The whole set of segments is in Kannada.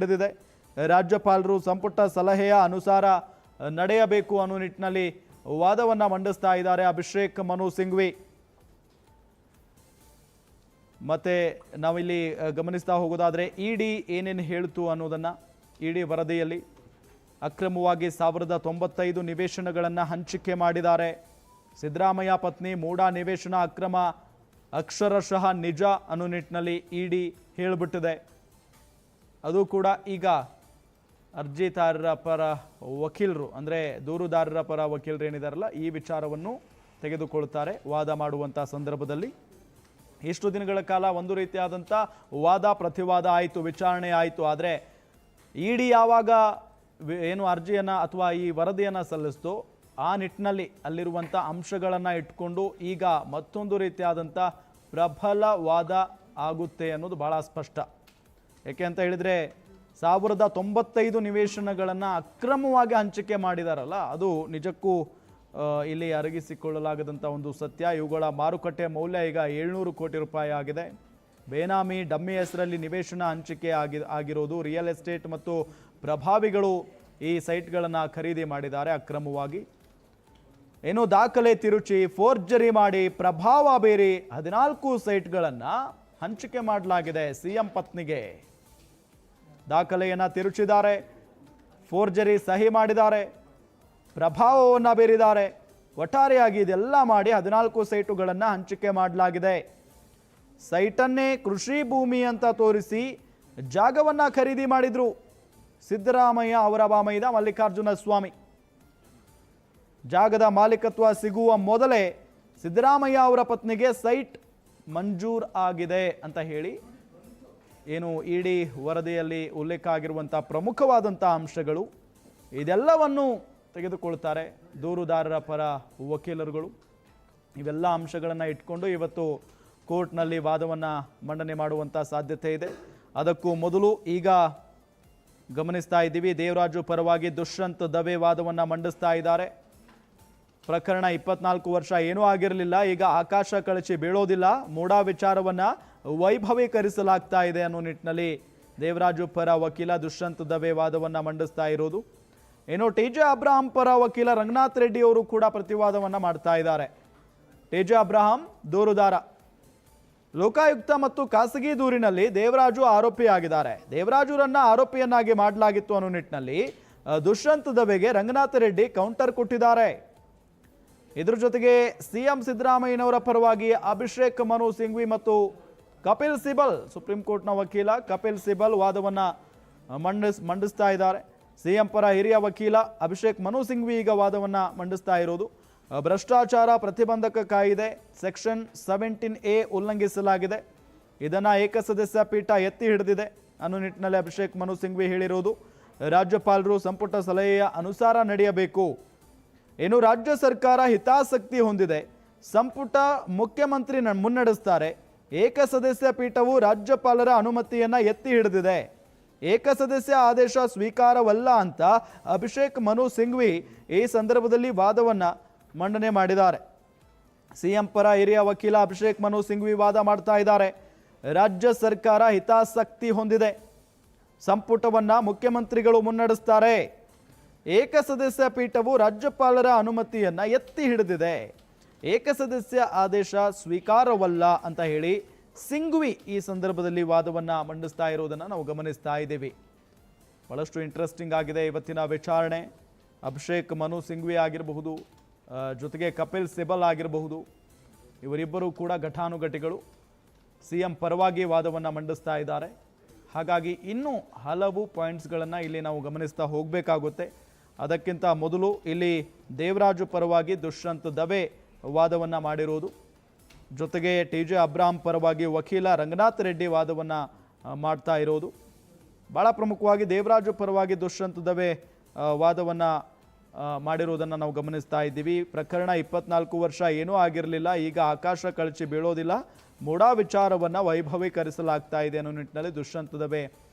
ಹಿಡಿದಿದೆ. ರಾಜ್ಯಪಾಲರು ಸಂಪುಟ ಸಲಹೆಯ ಅನುಸಾರ ನಡೆಯಬೇಕು ಅನ್ನೋ ನಿಟ್ಟಿನಲ್ಲಿ ವಾದವನ್ನು ಮಂಡಿಸ್ತಾ ಇದ್ದಾರೆ ಅಭಿಷೇಕ್ ಮನು ಸಿಂಘ್ವಿ. ಮತ್ತೆ ನಾವಿಲ್ಲಿ ಗಮನಿಸ್ತಾ ಹೋಗೋದಾದರೆ ಇಡಿ ಏನೇನು ಹೇಳ್ತು ಅನ್ನೋದನ್ನು, ಇಡಿ ವರದಿಯಲ್ಲಿ ಅಕ್ರಮವಾಗಿ 1095 ನಿವೇಶನಗಳನ್ನು ಹಂಚಿಕೆ ಮಾಡಿದ್ದಾರೆ. ಸಿದ್ದರಾಮಯ್ಯ ಪತ್ನಿ ಮೂಡಾ ನಿವೇಶನ ಅಕ್ರಮ ಅಕ್ಷರಶಃ ನಿಜ ಅನ್ನೋ ನಿಟ್ಟಿನಲ್ಲಿ ಇಡಿ ಹೇಳಿಬಿಟ್ಟಿದೆ. ಅದು ಕೂಡ ಈಗ ಅರ್ಜಿದಾರರ ಪರ ವಕೀಲರು ಅಂದರೆ ದೂರುದಾರರ ಪರ ವಕೀಲರು ಏನಿದಾರಲ್ಲ ಈ ವಿಚಾರವನ್ನು ತೆಗೆದುಕೊಳ್ತಾರೆ ವಾದ ಮಾಡುವಂಥ ಸಂದರ್ಭದಲ್ಲಿ. ಇಷ್ಟು ದಿನಗಳ ಕಾಲ ಒಂದು ರೀತಿಯಾದಂಥ ವಾದ ಪ್ರತಿವಾದ ಆಯಿತು, ವಿಚಾರಣೆ ಆಯಿತು. ಆದರೆ ಇಡಿ ಯಾವಾಗ ಏನು ಅರ್ಜಿಯನ್ನು ಅಥವಾ ಈ ವರದಿಯನ್ನು ಸಲ್ಲಿಸ್ತೋ ಆ ನಿಟ್ಟಿನಲ್ಲಿ ಅಲ್ಲಿರುವಂಥ ಅಂಶಗಳನ್ನು ಇಟ್ಕೊಂಡು ಈಗ ಮತ್ತೊಂದು ರೀತಿಯಾದಂಥ ಪ್ರಬಲ ವಾದ ಆಗುತ್ತೆ ಅನ್ನೋದು ಭಾಳ ಸ್ಪಷ್ಟ. ಯಾಕೆ ಅಂತ ಹೇಳಿದರೆ 1095 ನಿವೇಶನಗಳನ್ನು ಅಕ್ರಮವಾಗಿ ಹಂಚಿಕೆ ಮಾಡಿದಾರಲ್ಲ, ಅದು ನಿಜಕ್ಕೂ ಇಲ್ಲಿ ಅರಗಿಸಿಕೊಳ್ಳಲಾಗದಂಥ ಒಂದು ಸತ್ಯ. ಇವುಗಳ ಮಾರುಕಟ್ಟೆ ಮೌಲ್ಯ ಈಗ 700 ಕೋಟಿ ರೂಪಾಯಿ ಆಗಿದೆ. ಬೇನಾಮಿ ಡಮ್ಮಿ ಹೆಸರಲ್ಲಿ ನಿವೇಶನ ಹಂಚಿಕೆ ಆಗಿರೋದು. ರಿಯಲ್ ಎಸ್ಟೇಟ್ ಮತ್ತು ಪ್ರಭಾವಿಗಳು ಈ ಸೈಟ್ಗಳನ್ನು ಖರೀದಿ ಮಾಡಿದ್ದಾರೆ ಅಕ್ರಮವಾಗಿ. ಏನು ದಾಖಲೆ ತಿರುಚಿ ಫೋರ್ಜರಿ ಮಾಡಿ ಪ್ರಭಾವ ಬೀರಿ 14 ಸೈಟ್ಗಳನ್ನು ಹಂಚಿಕೆ ಮಾಡಲಾಗಿದೆ ಸಿಎಂ ಪತ್ನಿಗೆ. ದಾಖಲೆಯನ್ನು ತಿರುಚಿದ್ದಾರೆ, ಫೋರ್ಜರಿ ಸಹಿ ಮಾಡಿದ್ದಾರೆ, ಪ್ರಭಾವವನ್ನು ಬೀರಿದ್ದಾರೆ. ಒಟ್ಟಾರೆಯಾಗಿ ಇದೆಲ್ಲ ಮಾಡಿ 14 ಸೈಟುಗಳನ್ನು ಹಂಚಿಕೆ ಮಾಡಲಾಗಿದೆ. ಸೈಟನ್ನೇ ಕೃಷಿ ಭೂಮಿ ಅಂತ ತೋರಿಸಿ ಜಾಗವನ್ನು ಖರೀದಿ ಮಾಡಿದ್ರು ಸಿದ್ದರಾಮಯ್ಯ ಅವರ ಬಾಮೈದ ಮಲ್ಲಿಕಾರ್ಜುನ ಸ್ವಾಮಿ. ಜಾಗದ ಮಾಲೀಕತ್ವ ಸಿಗುವ ಮೊದಲೇ ಸಿದ್ದರಾಮಯ್ಯ ಅವರ ಪತ್ನಿಗೆ ಸೈಟ್ ಮಂಜೂರು ಆಗಿದೆ ಅಂತ ಹೇಳಿ ಏನು ಇಡಿ ವರದಿಯಲ್ಲಿ ಉಲ್ಲೇಖ ಆಗಿರುವಂಥ ಪ್ರಮುಖವಾದಂಥ ಅಂಶಗಳು ಇದೆಲ್ಲವನ್ನು ತೆಗೆದುಕೊಳ್ತಾರೆ ದೂರುದಾರರ ಪರ ವಕೀಲರುಗಳು. ಇವೆಲ್ಲ ಅಂಶಗಳನ್ನು ಇಟ್ಕೊಂಡು ಇವತ್ತು ಕೋರ್ಟ್ನಲ್ಲಿ ವಾದವನ್ನು ಮಂಡನೆ ಮಾಡುವಂಥ ಸಾಧ್ಯತೆ ಇದೆ. ಅದಕ್ಕೂ ಮೊದಲು ಈಗ ಗಮನಿಸ್ತಾ ಇದ್ದೀವಿ, ದೇವರಾಜು ಪರವಾಗಿ ದುಷ್ಯಂತ್ ದವೆ ವಾದವನ್ನು ಮಂಡಿಸ್ತಾ ಇದ್ದಾರೆ. ಪ್ರಕರಣ 24 ವರ್ಷ ಏನೂ ಆಗಿರಲಿಲ್ಲ, ಈಗ ಆಕಾಶ ಕಳಚಿ ಬೀಳೋದಿಲ್ಲ, ಮೂಡಾ ವಿಚಾರವನ್ನು ವೈಭವೀಕರಿಸಲಾಗ್ತಾ ಇದೆ ಅನ್ನೋ ನಿಟ್ಟಿನಲ್ಲಿ ದೇವರಾಜು ಪರ ವಕೀಲ ದುಷ್ಯಂತ್ ದವೆ ವಾದವನ್ನು ಮಂಡಿಸ್ತಾ ಇರೋದು. ಏನೋ ಟಿಜೆ ಅಬ್ರಹಾಂ ಪರ ವಕೀಲ ರಂಗನಾಥ್ ರೆಡ್ಡಿ ಅವರು ಕೂಡ ಪ್ರತಿವಾದವನ್ನು ಮಾಡ್ತಾ ಇದ್ದಾರೆ. ಟಿಜೆ ಅಬ್ರಹಾಂ ದೂರುದಾರ, ಲೋಕಾಯುಕ್ತ ಮತ್ತು ಖಾಸಗಿ ದೂರಿನಲ್ಲಿ ದೇವರಾಜು ಆರೋಪಿಯಾಗಿದ್ದಾರೆ. ದೇವರಾಜುರನ್ನ ಆರೋಪಿಯನ್ನಾಗಿ ಮಾಡಲಾಗಿತ್ತು ಅನ್ನೋ ನಿಟ್ಟಿನಲ್ಲಿ ದುಷ್ಯಂತ್ ದವೆಗೆ ರಂಗನಾಥ್ ರೆಡ್ಡಿ ಕೌಂಟರ್ ಕೊಟ್ಟಿದ್ದಾರೆ. ಇದ್ರ ಜೊತೆಗೆ ಸಿಎಂ ಸಿದ್ದರಾಮಯ್ಯನವರ ಪರವಾಗಿ ಅಭಿಷೇಕ್ ಮನು ಸಿಂಘ್ವಿ ಮತ್ತು ಕಪಿಲ್ ಸಿಬಲ್, ಸುಪ್ರೀಂ ಕೋರ್ಟ್ನ ವಕೀಲ ಕಪಿಲ್ ಸಿಬಲ್ ವಾದವನ್ನು ಮಂಡಿಸ್ತಾ ಇದ್ದಾರೆ. ಸಿಎಂ ಪರ ಹಿರಿಯ ವಕೀಲ ಅಭಿಷೇಕ್ ಮನು ಸಿಂಘ್ವಿ ಈಗ ವಾದವನ್ನು ಮಂಡಿಸ್ತಾ ಇರೋದು. ಭ್ರಷ್ಟಾಚಾರ ಪ್ರತಿಬಂಧಕ ಕಾಯಿದೆ ಸೆಕ್ಷನ್ 17A ಉಲ್ಲಂಘಿಸಲಾಗಿದೆ, ಇದನ್ನು ಏಕಸದಸ್ಯ ಪೀಠ ಎತ್ತಿ ಹಿಡಿದಿದೆ ಅನ್ನೋ ನಿಟ್ಟಿನಲ್ಲಿ ಅಭಿಷೇಕ್ ಮನು ಸಿಂಘ್ವಿ ಹೇಳಿರೋದು. ರಾಜ್ಯಪಾಲರು ಸಂಪುಟ ಸಲಹೆಯ ಅನುಸಾರ ನಡೆಯಬೇಕು. ಏನು ರಾಜ್ಯ ಸರ್ಕಾರ ಹಿತಾಸಕ್ತಿ ಹೊಂದಿದೆ, ಸಂಪುಟ ಮುಖ್ಯಮಂತ್ರಿ ಮುನ್ನಡೆಸ್ತಾರೆ. ಏಕಸದಸ್ಯ ಪೀಠವು ರಾಜ್ಯಪಾಲರ ಅನುಮತಿಯನ್ನು ಎತ್ತಿ ಹಿಡಿದಿದೆ, ಏಕಸದಸ್ಯ ಆದೇಶ ಸ್ವೀಕಾರವಲ್ಲ ಅಂತ ಅಭಿಷೇಕ್ ಮನು ಸಿಂಘ್ವಿ ಈ ಸಂದರ್ಭದಲ್ಲಿ ವಾದವನ್ನು ಮಂಡನೆ ಮಾಡಿದ್ದಾರೆ. ಸಿಎಂ ಪರ ಹಿರಿಯ ವಕೀಲ ಅಭಿಷೇಕ್ ಮನು ಸಿಂಘ್ವಿ ವಾದ ಮಾಡ್ತಾ ಇದ್ದಾರೆ. ರಾಜ್ಯ ಸರ್ಕಾರ ಹಿತಾಸಕ್ತಿ ಹೊಂದಿದೆ, ಸಂಪುಟವನ್ನು ಮುಖ್ಯಮಂತ್ರಿಗಳು ಮುನ್ನಡೆಸ್ತಾರೆ, ಏಕಸದಸ್ಯ ಪೀಠವು ರಾಜ್ಯಪಾಲರ ಅನುಮತಿಯನ್ನು ಎತ್ತಿ ಹಿಡಿದಿದೆ, ಏಕಸದಸ್ಯ ಆದೇಶ ಸ್ವೀಕಾರವಲ್ಲ ಅಂತ ಹೇಳಿ ಸಿಂಘ್ವಿ ಈ ಸಂದರ್ಭದಲ್ಲಿ ವಾದವನ್ನು ಮಂಡಿಸ್ತಾ ಇರೋದನ್ನು ನಾವು ಗಮನಿಸ್ತಾ ಇದ್ದೀವಿ. ಬಹಳಷ್ಟು ಇಂಟ್ರೆಸ್ಟಿಂಗ್ ಆಗಿದೆ ಇವತ್ತಿನ ವಿಚಾರಣೆ. ಅಭಿಷೇಕ್ ಮನು ಸಿಂಘ್ವಿ ಆಗಿರಬಹುದು, ಜೊತೆಗೆ ಕಪಿಲ್ ಸಿಬಲ್ ಆಗಿರಬಹುದು, ಇವರಿಬ್ಬರು ಕೂಡ ಘಟಾನುಘಟಿಗಳು ಸಿಎಂ ಪರವಾಗಿ ವಾದವನ್ನು ಮಂಡಿಸ್ತಾ ಇದ್ದಾರೆ. ಹಾಗಾಗಿ ಇನ್ನೂ ಹಲವು ಪಾಯಿಂಟ್ಸ್ಗಳನ್ನು ಇಲ್ಲಿ ನಾವು ಗಮನಿಸ್ತಾ ಹೋಗಬೇಕಾಗುತ್ತೆ. ಅದಕ್ಕಿಂತ ಮೊದಲು ಇಲ್ಲಿ ದೇವರಾಜು ಪರವಾಗಿ ದುಷ್ಯಂತ್ ದವೆ ವಾದವನ್ನು ಮಾಡಿರೋದು, ಜೊತೆಗೆ ಟಿಜೆ ಅಬ್ರಹಾಂ ಪರವಾಗಿ ವಕೀಲ ರಂಗನಾಥ್ ರೆಡ್ಡಿ ವಾದವನ್ನು ಮಾಡ್ತಾ ಇರೋದು. ಭಾಳ ಪ್ರಮುಖವಾಗಿ ದೇವರಾಜು ಪರವಾಗಿ ದುಷ್ಯಂತ್ ದವೆ ವಾದವನ್ನು ಮಾಡಿರೋದನ್ನು ನಾವು ಗಮನಿಸ್ತಾ ಇದ್ದೀವಿ. ಪ್ರಕರಣ 24 ವರ್ಷ ಏನೂ ಆಗಿರಲಿಲ್ಲ, ಈಗ ಆಕಾಶ ಕಳಚಿ ಬೀಳೋದಿಲ್ಲ, ಮೂಡಾ ವಿಚಾರವನ್ನು ವೈಭವೀಕರಿಸಲಾಗ್ತಾ ಇದೆ ಅನ್ನೋ ನಿಟ್ಟಿನಲ್ಲಿ ದುಷ್ಯಂತ್ ದವೆ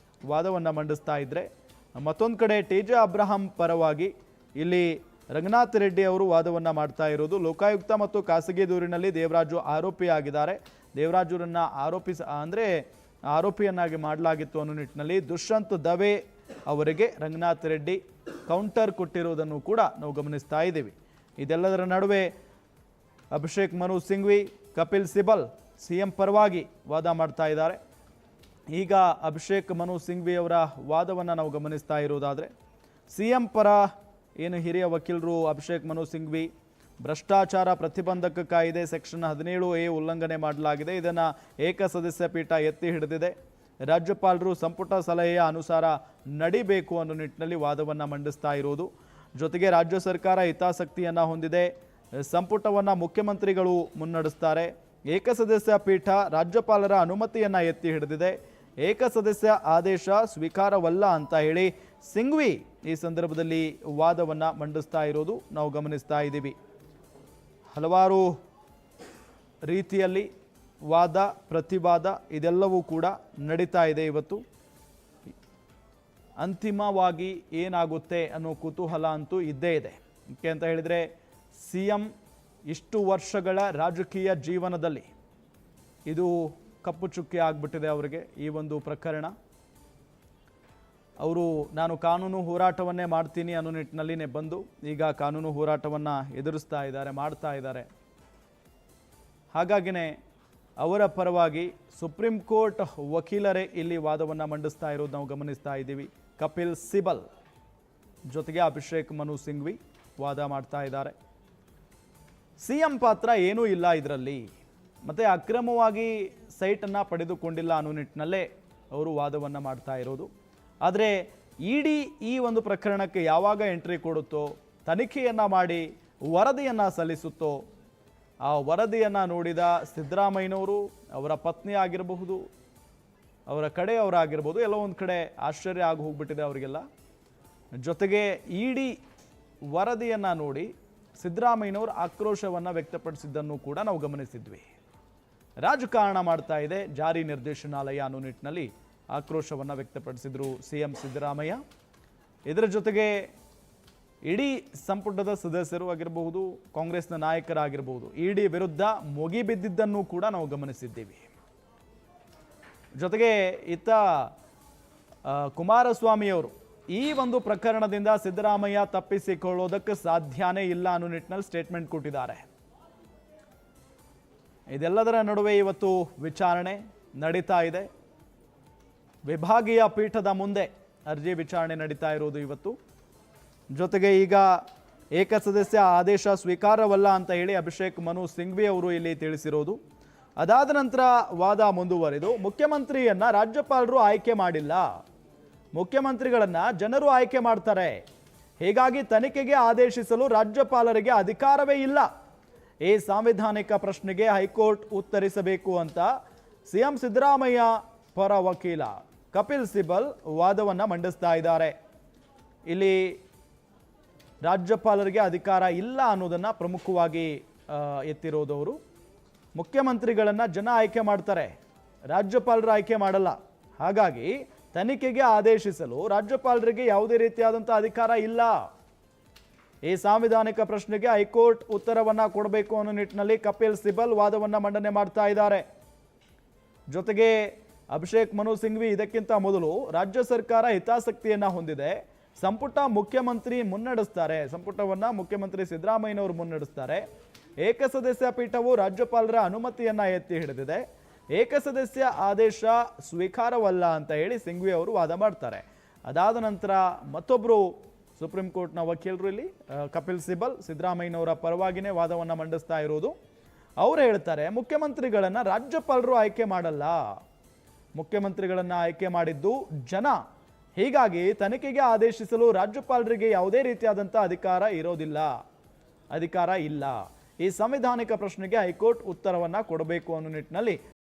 ವಾದವನ್ನು ಮಂಡಿಸ್ತಾ ಇದ್ದರೆ, ಮತ್ತೊಂದು ಕಡೆ ಟಿಜೆ ಅಬ್ರಹಾಂ ಪರವಾಗಿ ಇಲ್ಲಿ ರಂಗನಾಥ್ ರೆಡ್ಡಿ ಅವರು ವಾದವನ್ನು ಮಾಡ್ತಾ ಇರೋದು. ಲೋಕಾಯುಕ್ತ ಮತ್ತು ಖಾಸಗಿ ದೂರಿನಲ್ಲಿ ದೇವರಾಜು ಆರೋಪಿಯಾಗಿದ್ದಾರೆ. ದೇವರಾಜುರನ್ನು ಆರೋಪಿಯನ್ನಾಗಿ ಮಾಡಲಾಗಿತ್ತು ಅನ್ನೋ ನಿಟ್ಟಿನಲ್ಲಿ ದುಷ್ಯಂತ್ ದವೆ ಅವರಿಗೆ ರಂಗನಾಥ್ ರೆಡ್ಡಿ ಕೌಂಟರ್ ಕೊಟ್ಟಿರುವುದನ್ನು ಕೂಡ ನಾವು ಗಮನಿಸ್ತಾ ಇದ್ದೀವಿ. ಇದೆಲ್ಲದರ ನಡುವೆ ಅಭಿಷೇಕ್ ಮನು ಸಿಂಘ್ವಿ, ಕಪಿಲ್ ಸಿಬಲ್ ಸಿಎಂ ಪರವಾಗಿ ವಾದ ಮಾಡ್ತಾ ಇದ್ದಾರೆ. ಈಗ ಅಭಿಷೇಕ್ ಮನು ಸಿಂಘ್ವಿ ಅವರ ವಾದವನ್ನು ನಾವು ಗಮನಿಸ್ತಾ ಇರುವುದಾದರೆ, ಸಿಎಂ ಪರ ಏನು ಹಿರಿಯ ವಕೀಲರು ಅಭಿಷೇಕ್ ಮನು ಸಿಂಘ್ವಿ, ಭ್ರಷ್ಟಾಚಾರ ಪ್ರತಿಬಂಧಕ ಕಾಯ್ದೆ ಸೆಕ್ಷನ್ 17A ಉಲ್ಲಂಘನೆ ಮಾಡಲಾಗಿದೆ, ಇದನ್ನು ಏಕಸದಸ್ಯ ಪೀಠ ಎತ್ತಿ ಹಿಡಿದಿದೆ, ರಾಜ್ಯಪಾಲರು ಸಂಪುಟ ಸಲಹೆಯ ಅನುಸಾರ ನಡಿಬೇಕು ಅನ್ನೋ ನಿಟ್ಟಿನಲ್ಲಿ ವಾದವನ್ನು ಮಂಡಿಸ್ತಾ ಇರೋದು. ಜೊತೆಗೆ ರಾಜ್ಯ ಸರ್ಕಾರ ಹಿತಾಸಕ್ತಿಯನ್ನು ಹೊಂದಿದೆ, ಸಂಪುಟವನ್ನು ಮುಖ್ಯಮಂತ್ರಿಗಳು ಮುನ್ನಡೆಸ್ತಾರೆ, ಏಕಸದಸ್ಯ ಪೀಠ ರಾಜ್ಯಪಾಲರ ಅನುಮತಿಯನ್ನು ಎತ್ತಿ ಹಿಡಿದಿದೆ, ಏಕಸದಸ್ಯ ಆದೇಶ ಸ್ವೀಕಾರವಲ್ಲ ಅಂತ ಹೇಳಿ ಸಿಂಘ್ವಿ ಈ ಸಂದರ್ಭದಲ್ಲಿ ವಾದವನ್ನು ಮಂಡಿಸ್ತಾ ಇರೋದು ನಾವು ಗಮನಿಸ್ತಾ ಇದ್ದೀವಿ. ಹಲವಾರು ರೀತಿಯಲ್ಲಿ ವಾದ ಪ್ರತಿವಾದ ಇದೆಲ್ಲವೂ ಕೂಡ ನಡೀತಾ ಇದೆ. ಇವತ್ತು ಅಂತಿಮವಾಗಿ ಏನಾಗುತ್ತೆ ಅನ್ನೋ ಕುತೂಹಲ ಅಂತೂ ಇದ್ದೇ ಇದೆ. ಯಾಕೆ ಅಂತ ಹೇಳಿದರೆ, ಸಿಎಂ ಇಷ್ಟು ವರ್ಷಗಳ ರಾಜಕೀಯ ಜೀವನದಲ್ಲಿ ಇದು ಕಪ್ಪು ಚುಕ್ಕೆ ಆಗಿಬಿಟ್ಟಿದೆ ಅವರಿಗೆ. ಈ ಒಂದು ಪ್ರಕರಣ ಅವರು ನಾನು ಕಾನೂನು ಹೋರಾಟವನ್ನೇ ಮಾಡ್ತೀನಿ ಅನ್ನೋ ನಿಟ್ಟಿನಲ್ಲಿನೇ ಬಂದು ಈಗ ಕಾನೂನು ಹೋರಾಟವನ್ನು ಎದುರಿಸ್ತಾ ಇದ್ದಾರೆ, ಮಾಡ್ತಾ ಇದ್ದಾರೆ. ಹಾಗಾಗಿನೇ ಅವರ ಪರವಾಗಿ ಸುಪ್ರೀಂ ಕೋರ್ಟ್ ವಕೀಲರೇ ಇಲ್ಲಿ ವಾದವನ್ನು ಮಂಡಿಸ್ತಾ ಇರೋದು ನಾವು ಗಮನಿಸ್ತಾ ಇದ್ದೀವಿ. ಕಪಿಲ್ ಸಿಬಲ್ ಜೊತೆಗೆ ಅಭಿಷೇಕ್ ಮನು ಸಿಂಘ್ವಿ ವಾದ ಮಾಡ್ತಾ ಇದ್ದಾರೆ. ಸಿಎಂ ಪಾತ್ರ ಏನೂ ಇಲ್ಲ ಇದರಲ್ಲಿ, ಮತ್ತು ಅಕ್ರಮವಾಗಿ ಸೈಟನ್ನು ಪಡೆದುಕೊಂಡಿಲ್ಲ ಅನ್ನೋ ನಿಟ್ಟಿನಲ್ಲೇ ಅವರು ವಾದವನ್ನು ಮಾಡ್ತಾ ಇರೋದು. ಆದರೆ ಇಡಿ ಈ ಒಂದು ಪ್ರಕರಣಕ್ಕೆ ಯಾವಾಗ ಎಂಟ್ರಿ ಕೊಡುತ್ತೋ, ತನಿಖೆಯನ್ನು ಮಾಡಿ ವರದಿಯನ್ನು ಸಲ್ಲಿಸುತ್ತೋ, ಆ ವರದಿಯನ್ನು ನೋಡಿದ ಸಿದ್ದರಾಮಯ್ಯನವರು, ಅವರ ಪತ್ನಿ ಆಗಿರಬಹುದು, ಅವರ ಕಡೆಯವರಾಗಿರ್ಬೋದು, ಎಲ್ಲೋ ಒಂದು ಕಡೆ ಆಶ್ಚರ್ಯ ಆಗಿ ಹೋಗ್ಬಿಟ್ಟಿದೆ ಅವರಿಗೆಲ್ಲ. ಜೊತೆಗೆ ಇಡಿ ವರದಿಯನ್ನು ನೋಡಿ ಸಿದ್ದರಾಮಯ್ಯನವರು ಆಕ್ರೋಶವನ್ನು ವ್ಯಕ್ತಪಡಿಸಿದ್ದನ್ನು ಕೂಡ ನಾವು ಗಮನಿಸಿದ್ವಿ. ರಾಜಕಾರಣ ಮಾಡ್ತಾ ಇದೆ ಜಾರಿ ನಿರ್ದೇಶನಾಲಯ ಅನ್ನೋ ನಿಟ್ಟಿನಲ್ಲಿ ಆಕ್ರೋಶವನ್ನು ವ್ಯಕ್ತಪಡಿಸಿದರು ಸಿಎಂ ಸಿದ್ದರಾಮಯ್ಯ. ಇದರ ಜೊತೆಗೆ ಇಡೀ ಸಂಪುಟದ ಸದಸ್ಯರು ಆಗಿರಬಹುದು, ಕಾಂಗ್ರೆಸ್ನ ನಾಯಕರಾಗಿರಬಹುದು, ಇಡಿ ವಿರುದ್ಧ ಮುಗಿಬಿದ್ದಿದ್ದನ್ನು ಕೂಡ ನಾವು ಗಮನಿಸಿದ್ದೀವಿ. ಜೊತೆಗೆ ಇತ್ತ ಕುಮಾರಸ್ವಾಮಿಯವರು ಈ ಒಂದು ಪ್ರಕರಣದಿಂದ ಸಿದ್ದರಾಮಯ್ಯ ತಪ್ಪಿಸಿಕೊಳ್ಳೋದಕ್ಕೆ ಸಾಧ್ಯನೇ ಇಲ್ಲ ಅನ್ನೋ ನಿಟ್ಟಿನಲ್ಲಿ ಸ್ಟೇಟ್ಮೆಂಟ್ ಕೊಟ್ಟಿದ್ದಾರೆ. ಇದೆಲ್ಲದರ ನಡುವೆ ಇವತ್ತು ವಿಚಾರಣೆ ನಡೀತಾ ಇದೆ. ವಿಭಾಗೀಯ ಪೀಠದ ಮುಂದೆ ಅರ್ಜಿ ವಿಚಾರಣೆ ನಡೀತಾ ಇರೋದು ಇವತ್ತು. ಜೊತೆಗೆ ಈಗ ಏಕಸದಸ್ಯ ಆದೇಶ ಸ್ವೀಕಾರವಲ್ಲ ಅಂತ ಹೇಳಿ ಅಭಿಷೇಕ್ ಮನು ಸಿಂಘ್ವಿ ಅವರು ಇಲ್ಲಿ ತಿಳಿಸಿರೋದು. ಅದಾದ ನಂತರ ವಾದ ಮುಂದುವರೆದು, ಮುಖ್ಯಮಂತ್ರಿಯನ್ನ ರಾಜ್ಯಪಾಲರು ಆಯ್ಕೆ ಮಾಡಿಲ್ಲ, ಮುಖ್ಯಮಂತ್ರಿಗಳನ್ನ ಜನರು ಆಯ್ಕೆ ಮಾಡ್ತಾರೆ, ಹೀಗಾಗಿ ತನಿಖೆಗೆ ಆದೇಶಿಸಲು ರಾಜ್ಯಪಾಲರಿಗೆ ಅಧಿಕಾರವೇ ಇಲ್ಲ. ಈ ಸಾಂವಿಧಾನಿಕ ಪ್ರಶ್ನೆಗೆ ಹೈಕೋರ್ಟ್ ಉತ್ತರಿಸಬೇಕು ಅಂತ ಸಿಎಂ ಸಿದ್ದರಾಮಯ್ಯ ಪರ ವಕೀಲ ಕಪಿಲ್ ಸಿಬಲ್ ವಾದವನ್ನು ಮಂಡಿಸ್ತಾ ಇದ್ದಾರೆ. ಇಲ್ಲಿ ರಾಜ್ಯಪಾಲರಿಗೆ ಅಧಿಕಾರ ಇಲ್ಲ ಅನ್ನೋದನ್ನು ಪ್ರಮುಖವಾಗಿ ಎತ್ತಿರೋದವರು. ಮುಖ್ಯಮಂತ್ರಿಗಳನ್ನು ಜನ ಆಯ್ಕೆ ಮಾಡ್ತಾರೆ, ರಾಜ್ಯಪಾಲರು ಆಯ್ಕೆ ಮಾಡಲ್ಲ. ಹಾಗಾಗಿ ತನಿಖೆಗೆ ಆದೇಶಿಸಲು ರಾಜ್ಯಪಾಲರಿಗೆ ಯಾವುದೇ ರೀತಿಯಾದಂಥ ಅಧಿಕಾರ ಇಲ್ಲ. ಈ ಸಾಂವಿಧಾನಿಕ ಪ್ರಶ್ನೆಗೆ ಹೈಕೋರ್ಟ್ ಉತ್ತರವನ್ನು ಕೊಡಬೇಕು ಅನ್ನೋ ನಿಟ್ಟಿನಲ್ಲಿ ಕಪಿಲ್ ಸಿಬಲ್ ವಾದವನ್ನು ಮಂಡನೆ ಮಾಡ್ತಾ ಇದ್ದಾರೆ. ಜೊತೆಗೆ ಅಭಿಷೇಕ್ ಮನು ಸಿಂಘ್ವಿ ಇದಕ್ಕಿಂತ ಮೊದಲು ರಾಜ್ಯ ಸರ್ಕಾರ ಹಿತಾಸಕ್ತಿಯನ್ನು ಹೊಂದಿದೆ, ಸಂಪುಟ ಮುಖ್ಯಮಂತ್ರಿ ಮುನ್ನಡೆಸ್ತಾರೆ, ಸಂಪುಟವನ್ನು ಮುಖ್ಯಮಂತ್ರಿ ಸಿದ್ದರಾಮಯ್ಯನವರು ಮುನ್ನಡೆಸ್ತಾರೆ, ಏಕಸದಸ್ಯ ಪೀಠವು ರಾಜ್ಯಪಾಲರ ಅನುಮತಿಯನ್ನು ಎತ್ತಿ ಹಿಡಿದಿದೆ, ಏಕಸದಸ್ಯ ಆದೇಶ ಸ್ವೀಕಾರವಲ್ಲ ಅಂತ ಹೇಳಿ ಸಿಂಘ್ವಿ ಅವರು ವಾದ ಮಾಡ್ತಾರೆ. ಅದಾದ ನಂತರ ಮತ್ತೊಬ್ಬರು ಸುಪ್ರೀಂ ಕೋರ್ಟ್ನ ವಕೀಲರು ಇಲ್ಲಿ ಕಪಿಲ್ ಸಿಬಲ್ ಸಿದ್ದರಾಮಯ್ಯನವರ ಪರವಾಗಿನೇ ವಾದವನ್ನು ಮಂಡಿಸ್ತಾ ಇರೋದು. ಅವರು ಹೇಳ್ತಾರೆ, ಮುಖ್ಯಮಂತ್ರಿಗಳನ್ನು ರಾಜ್ಯಪಾಲರು ಆಯ್ಕೆ ಮಾಡಲ್ಲ, ಮುಖ್ಯಮಂತ್ರಿಗಳನ್ನು ಆಯ್ಕೆ ಮಾಡಿದ್ದು ಜನ, ಹೀಗಾಗಿ ತನಿಖೆಗೆ ಆದೇಶಿಸಲು ರಾಜ್ಯಪಾಲರಿಗೆ ಯಾವುದೇ ರೀತಿಯಾದಂಥ ಅಧಿಕಾರ ಇರೋದಿಲ್ಲ, ಅಧಿಕಾರ ಇಲ್ಲ. ಈ ಸಂವಿಧಾನಿಕ ಪ್ರಶ್ನೆಗೆ ಹೈಕೋರ್ಟ್ ಉತ್ತರವನ್ನು ಕೊಡಬೇಕು ಅನ್ನೋ ನಿಟ್ಟಿನಲ್ಲಿ